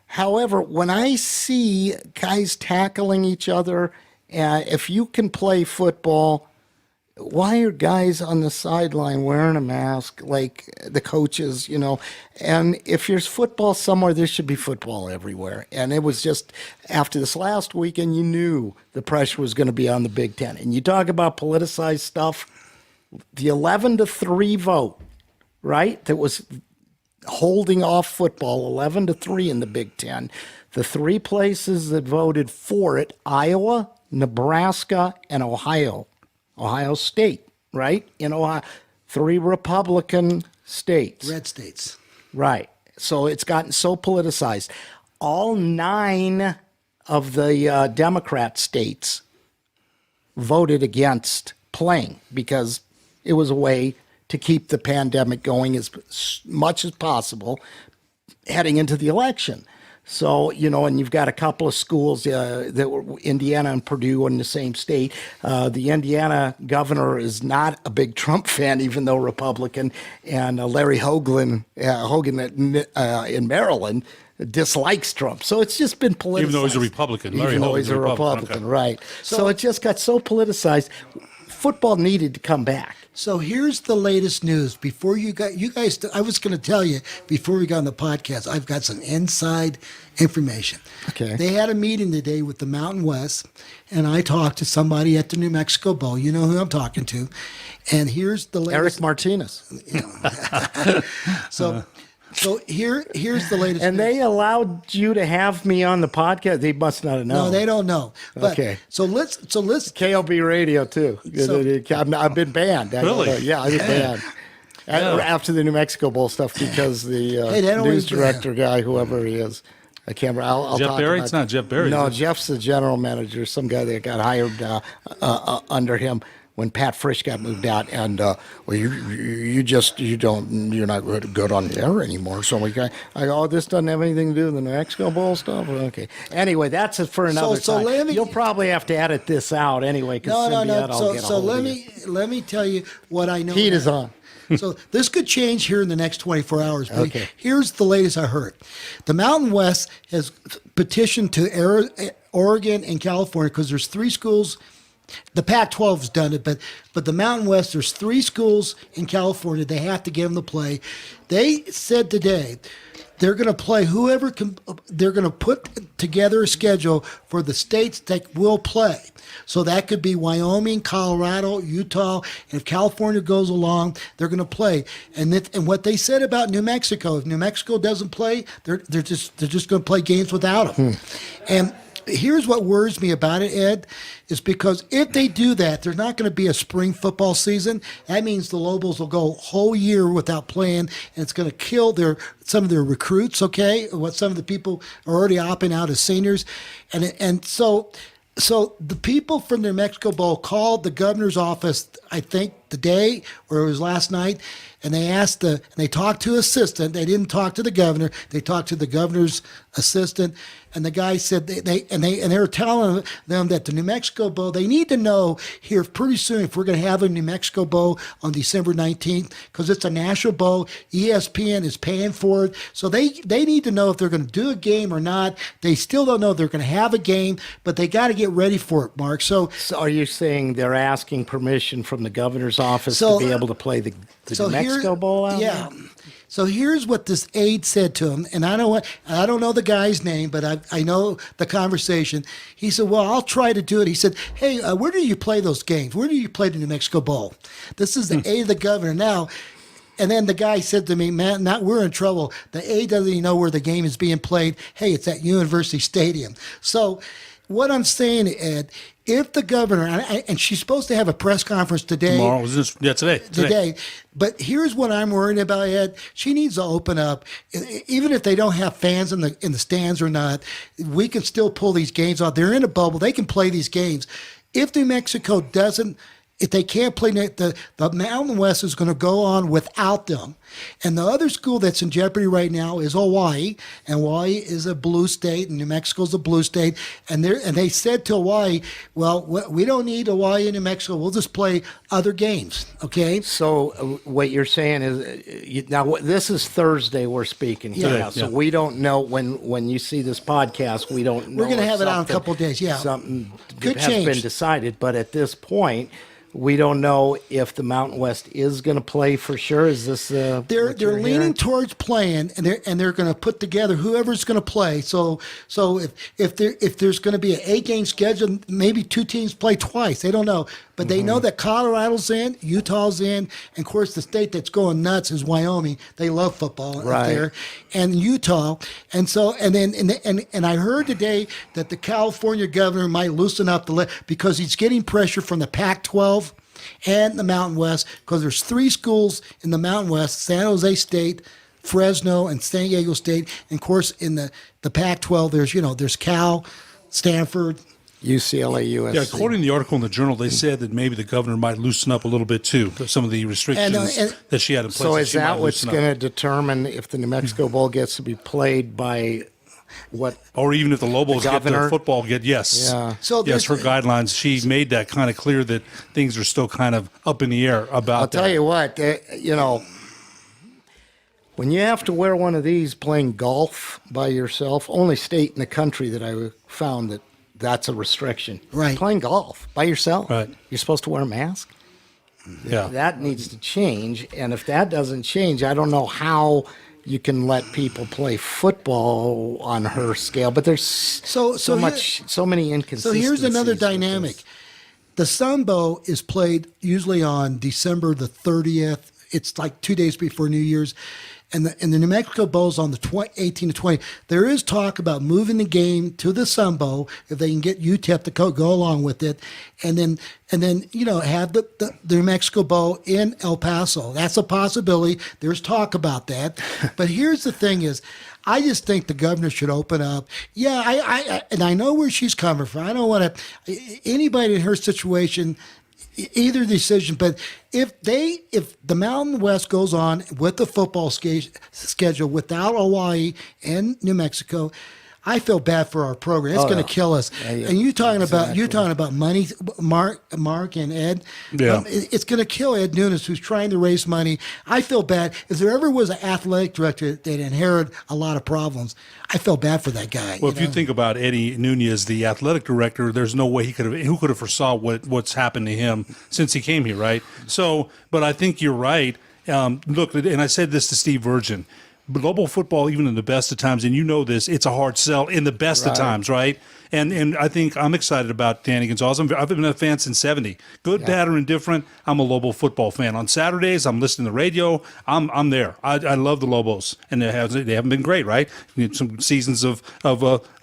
However, when I see guys tackling each other, if you can play football, why are guys on the sideline wearing a mask like the coaches, you know? And if there's football somewhere, there should be football everywhere. And it was just after this last weekend, you knew the pressure was going to be on the Big Ten. And you talk about politicized stuff, the 11-3 vote, right? That was holding off football 11-3 in the Big Ten. The 3 places that voted for it, Iowa, Nebraska, and Ohio State, right? In Ohio, 3 Republican states. Red states. Right. So it's gotten so politicized. All 9 of the Democrat states voted against playing because it was a way to keep the pandemic going as much as possible heading into the election. So, you know, and you've got a couple of schools that were Indiana and Purdue in the same state. The Indiana governor is not a big Trump fan, even though Republican. And Larry Hogan in Maryland dislikes Trump. So it's just been politicized. Even though he's a Republican. Larry Even though Hogan's he's a Republican, right. So it just got so politicized. Football needed to come back. So here's the latest news. Before you guys, I was going to tell you before we got on the podcast, I've got some inside information. Okay. They had a meeting today with the Mountain West, and I talked to somebody at the New Mexico Bowl. You know who I'm talking to. And here's the latest. Eric Martinez. So here's the latest. And news. they allowed you to have me on the podcast. They must not have known. No, they don't know. But, Okay. So let's KLB radio too. I've been banned. Really? Yeah, I've been banned. After the New Mexico Bowl stuff because the Hey, they don't news always- director guy, whoever he is, I can't remember. I'll Jeff talk Berry? about It's not Jeff Berry, No, is it? Jeff's the general manager. Some guy that got hired under him when Pat Frisch got moved out, and you're not good on the air anymore. So I go, oh, this doesn't have anything to do with the New Mexico Bowl stuff. Okay. Anyway, that's it for another time. let me- You'll probably have to edit this out anyway. No. I'll get a So hold let of me let me tell you what I know. Heat now. is on. So this could change here in the next 24 hours. But Okay. Here's the latest I heard. The Mountain West has petitioned to Oregon and California because there's 3 schools. The Pac-12's done it, but the Mountain West, there's 3 schools in California. They have to get them to play. They said today they're going to play whoever can. They're going to put together a schedule for the states that will play. So that could be Wyoming, Colorado, Utah, and if California goes along, they're going to play. And what they said about New Mexico, if New Mexico doesn't play, they're just going to play games without them. And here's what worries me about it, Ed, is because if they do that, there's not going to be a spring football season. That means the Lobos will go a whole year without playing, and it's going to kill some of their recruits. Okay, what some of the people are already opting out as seniors, and so. So the people from the New Mexico Bowl called the governor's office, I think the day, or it was last night, and they talked to assistant. They didn't talk to the governor. They talked to the governor's assistant, and the guy said they were telling them that the New Mexico Bowl, they need to know here pretty soon if we're going to have a New Mexico Bowl on December 19th, because it's a national bowl. ESPN is paying for it, so they need to know if they're going to do a game or not. They still don't know if they're going to have a game, but they got to get ready for it, Mark. So are you saying they're asking permission from the governor's office to be able to play the New Mexico Bowl out yeah. there? So here's what this aide said to him, and I don't know the guy's name, but I know the conversation. He said, "Well, I'll try to do it." He said, "Hey, where do you play those games? Where do you play the New Mexico Bowl?" This is the aide of the governor now. And then the guy said to me, "Man, we're in trouble. The aide doesn't even know where the game is being played. Hey, it's at University Stadium." So what I'm saying, Ed, if the governor, and she's supposed to have a press conference today. Tomorrow, today. But here's what I'm worried about, Ed. She needs to open up. Even if they don't have fans in the stands or not, we can still pull these games off. They're in a bubble. They can play these games. If New Mexico doesn't, if they can't play, the Mountain West is going to go on without them. And the other school that's in jeopardy right now is Hawaii, and Hawaii is a blue state, and New Mexico's a blue state. And they said to Hawaii, "Well, we don't need Hawaii and New Mexico. We'll just play other games." Okay. So what you're saying is now this is Thursday we're speaking here Yeah. now, so we don't know when you see this podcast. We don't know. We're going to if have it out in a something- couple of days. Yeah. Something Could has change. been decided, but at this point, we don't know if the Mountain West is going to play for sure. Is this They're leaning hearing? towards playing, and they're going to put together whoever's going to play. So if there's going to be an 8-game schedule, maybe 2 teams play twice. They don't know, but they know that Colorado's in, Utah's in, and of course the state that's going nuts is Wyoming. They love football up there, and Utah. And so and I heard today that the California governor might loosen up because he's getting pressure from the Pac-12 and the Mountain West, because there's 3 schools in the Mountain West: San Jose State, Fresno, and San Diego State. And of course, in the Pac-12, there's Cal, Stanford, UCLA, USC. Yeah, according to the article in the Journal, they said that maybe the governor might loosen up a little bit too, some of the restrictions that she had in place. So is she might that what's loosen going to up. determine if the New Mexico Bowl gets to be played by what? Or even if the Lobos get governor? their football, yes. Yeah. So yes, her there's- guidelines, she made that kind of clear that things are still kind of up in the air about I'll that. tell you what, when you have to wear one of these playing golf by yourself, only state in the country that I found that's a restriction. Right. Playing golf by yourself. Right. You're supposed to wear a mask. Yeah. That needs to change. And if that doesn't change, I don't know how you can let people play football on her scale. But there's so many inconsistencies. So here's another with this. dynamic. The Sun Bowl is played usually on December the 30th. It's like 2 days before New Year's. And the New Mexico Bowl's on the 18 to 20. There is talk about moving the game to the Sun Bowl if they can get UTEP to go along with it, and then have the New Mexico Bowl in El Paso. That's a possibility. There's talk about that. But here's the thing: is I just think the governor should open up. Yeah, I know where she's coming from. I don't want to anybody in her situation. Either decision, but if the Mountain West goes on with the football schedule without Hawaii and New Mexico, I feel bad for our program. It's going to kill us. And you talking about money, Mark and Ed. Yeah. It's going to kill Ed Nunez, who's trying to raise money. I feel bad. If there ever was an athletic director that inherited a lot of problems, I feel bad for that guy. Well, if you think about Eddie Nunez, the athletic director, there's no way who could have foresaw what's happened to him since he came here, right? So, but I think you're right. Look, and I said this to Steve Virgin. Lobo football, even in the best of times, and you know this, it's a hard sell in the best of times, right? And I think I'm excited about Danny Gonzalez. I've been a fan since '70. Good, bad, or indifferent, I'm a Lobo football fan. On Saturdays, I'm listening to the radio. I'm there. I love the Lobos, and they haven't been great, right? Some seasons of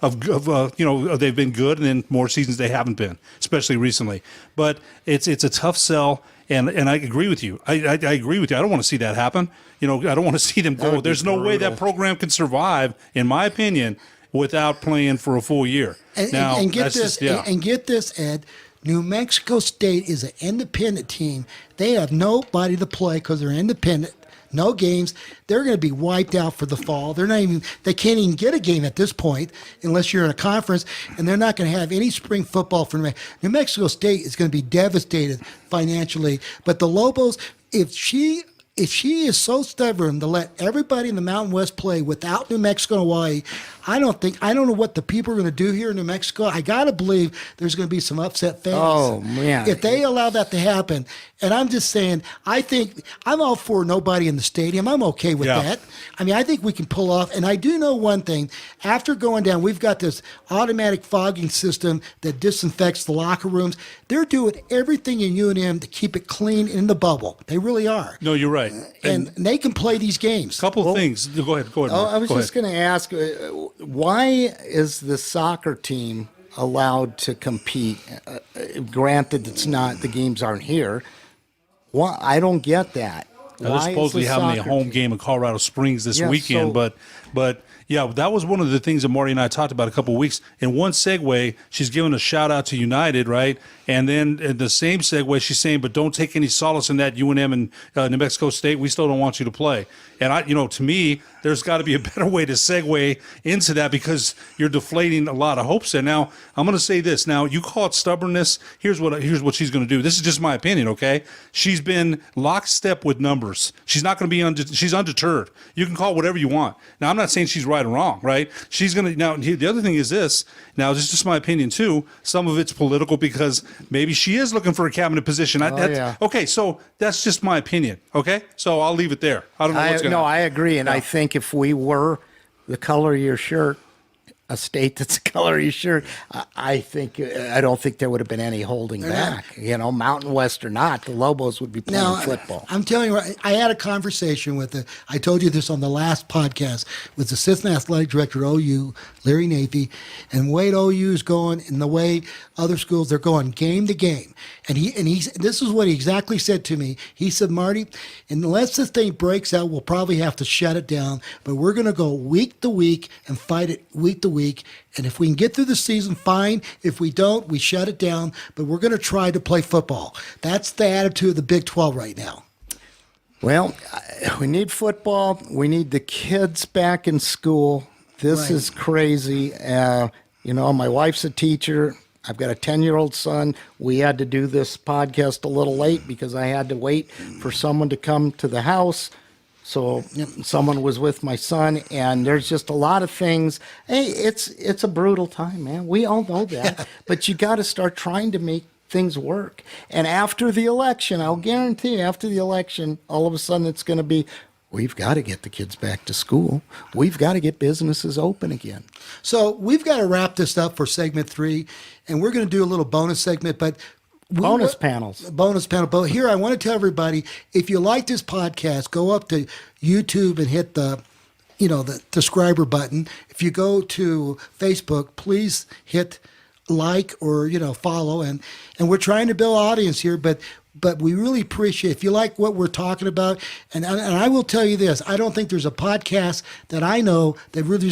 they've been good, and then more seasons they haven't been, especially recently. But it's a tough sell. And I agree with you. I agree with you. I don't want to see that happen. I don't want to see them go. There's no way that program can survive, in my opinion, without playing for a full year. And get this, Ed. New Mexico State is an independent team. They have nobody to play because they're independent. No games. They're going to be wiped out for the fall. They can't even get a game at this point unless you're in a conference, and they're not going to have any spring football for New Mexico State is going to be devastated financially. But the Lobos, if she is so stubborn to let everybody in the Mountain West play without New Mexico and Hawaii, I don't know what the people are going to do here in New Mexico. I got to believe there's going to be some upset fans. Oh, man. If they allow that to happen, and I'm just saying, I think I'm all for nobody in the stadium. I'm okay with that. I mean, I think we can pull off. And I do know one thing. After going down, we've got this automatic fogging system that disinfects the locker rooms. They're doing everything in UNM to keep it clean in the bubble. They really are. No, you're right. And they can play these games. Couple of things. Go ahead. Mark. I was just going to ask, why is the soccer team allowed to compete? Granted, it's not, the games aren't here. Why? I don't get that. Now, they're supposedly having a home game in Colorado Springs this weekend, but yeah, that was one of the things that Marty and I talked about a couple of weeks. In one segue, she's giving a shout out to United, right? And then in the same segue, she's saying, but don't take any solace in that, UNM and New Mexico State, we still don't want you to play. And to me, there's got to be a better way to segue into that because you're deflating a lot of hopes there. Now, I'm going to say this. Now, you call it stubbornness. Here's what she's going to do. This is just my opinion, okay? She's been lockstep with numbers. She's not going to be she's undeterred. You can call it whatever you want. Now, I'm not saying she's right or wrong, right? She's going to now. The other thing is this. Now, this is just my opinion too. Some of it's political because maybe she is looking for a cabinet position. Okay, so that's just my opinion. Okay, so I'll leave it there. I don't know what's going to happen. No, I agree, and I think if we were the color of your shirt, a state that's the color of your shirt, I don't think there would have been any holding back. Mountain West or not, the Lobos would be playing football. I'm telling you, I had a conversation with I told you this on the last podcast, with the assistant athletic director at OU, Larry Nafy, and the way OU is going and the way other schools, they're going game to game. And this is what he exactly said to me. He said, Marty, unless this thing breaks out, we'll probably have to shut it down, but we're going to go week to week and fight it week to week. And if we can get through the season, fine. If we don't, we shut it down, but we're going to try to play football. That's the attitude of the Big 12 right now. Well, we need football. We need the kids back in school. This is crazy. My wife's a teacher. I've got a 10-year-old son. We had to do this podcast a little late because I had to wait for someone to come to the house. So someone was with my son, and there's just a lot of things. Hey, it's a brutal time, man. We all know that. But you got to start trying to make things work. And after the election, I'll guarantee you, after the election, all of a sudden it's going to be, we've got to get the kids back to school. We've got to get businesses open again. So we've got to wrap this up for segment 3, and we're going to do a little bonus segment, but bonus panels. Bonus panel. But here, I want to tell everybody, if you like this podcast, go up to YouTube and hit the subscriber button. If you go to Facebook, please hit like or, follow. And we're trying to build an audience here, but we really appreciate if you like what we're talking about. And I will tell you this, I don't think there's a podcast that I know that really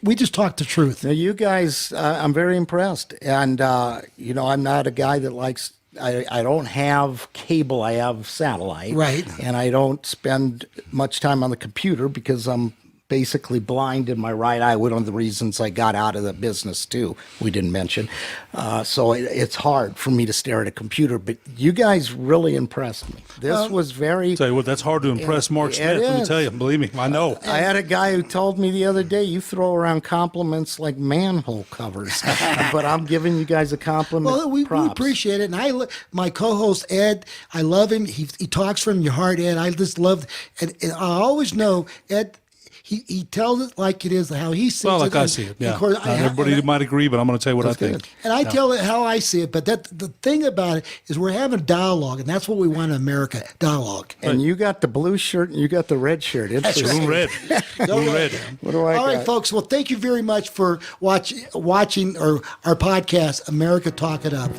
we just talk the truth. Now, you guys, I'm very impressed. And, I'm not a guy that likes, I don't have cable, I have satellite. Right. And I don't spend much time on the computer because I'm basically blind in my right eye. One of the reasons I got out of the business too, we didn't mention. So it's hard for me to stare at a computer, but you guys really impressed me. This was very... Tell you what, that's hard to impress Mark Smith, let me tell you. Believe me, I know. I had a guy who told me the other day, you throw around compliments like manhole covers, but I'm giving you guys a compliment. Well, we appreciate it. And my co-host, Ed, I love him. He talks from your heart, Ed. I just love, and I always know, Ed, he tells it like it is, how he sees it. Well, like I and- see it. and Yeah. of course, Not everybody might agree, but I'm going to tell you what I think. good. and I tell it how I see it. But the thing about it is we're having dialogue, and that's what we want in America, dialogue. And you got the blue shirt and you got the red shirt. Interesting. Blue red. Blue red. What do I All right, got? folks. Well, thank you very much for watching our podcast, America Talk It Up.